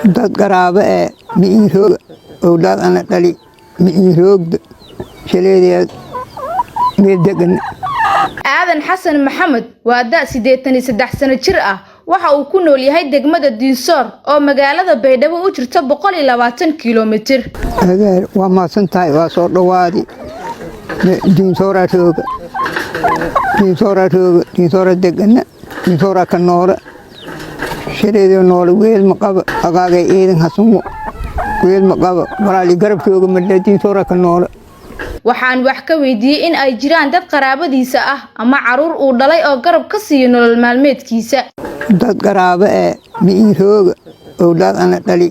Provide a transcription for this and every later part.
dad qaraabo miiroog awlaad ana dhali miiroogda shaleedeed meel degan aadan xasan maxamed waa da 83 sano jir ah waxa uu ku nool yahay degmada Diisoor oo magaalada Baydhabo u jirta 120 kiiloomitir adeer waa maasantahay waa soo dhawaadi Diisoor degan Diisoor ka nool shaleedeed nool weel ma qaba agaagay eedan hasumo weel ma qaba walaali garabkooga madla Diisoor ka nool waxaan wax ka weydiiyay in ay jiraan dad qaraabadiisa ah ama caruur uu dhalay oo garab ka siiyo nolol maalmeedkiisa dad qaraabo miiroog awlaad ana dhali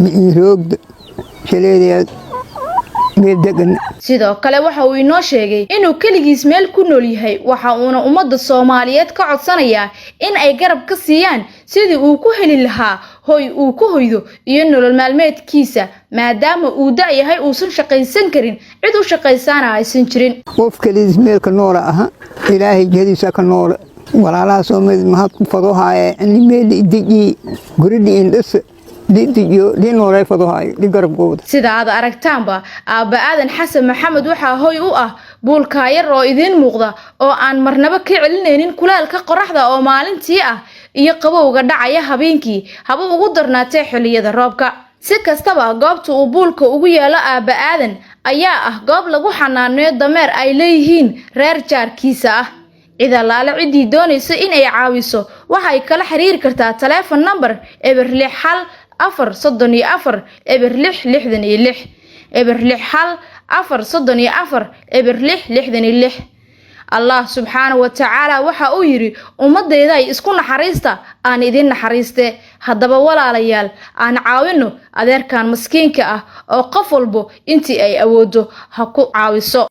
miiroogda shaleedeed meel degan sidoo kale waxa uu inoo sheegay inuu kaligiis meel ku nool yahay waxa uuna ummadda Soomaaliyeed ka codsanayaa in ay garab ka siiyaan sidii uu ku heli lahaa hoy uu ku hoydo iyo nolol maalmeedkiisa maadaama uu yahay uusan shaqaysan karin cid u shaqaysana aysan jirin qof kaliis meel ka nool ah ilaahay jadiisa ka nool walaalaha Soomaaliyeed ma ku fadoohaye in meel digi guridi indhas diinoolay fadoohaye garabkooda sida aad aragtaanba aaba aadan xasan maxamed waxa hoy u ah buulka yar oo idin muuqda oo aan marnaba ka celinaynin kulaalka qoraxda oo maalintii ah iyo qabowga dhacaya habeenkii haba ugu darnaatay xilliyada roobka si kastaba goobta uu buulka ugu yaalo aaba aadan ayaa ah goob lagu xanaaneeyo dameer ay leeyihiin reer jaarkiisa ah ida laala cidii doonaysa in ay caawiso waxa ay kala xiriir kartaa telephone number eber 6 434 eber 666 eber 6 434 eber 666 Allah subhanahu wa ta'ala waxa uu yiri ummadeyda ay isku naxariista aan idin naxariiste hadaba walaalayaal aan caawino adeerkan miskiinka ah oo qof walbo intii ay awoodo ha ku caawiso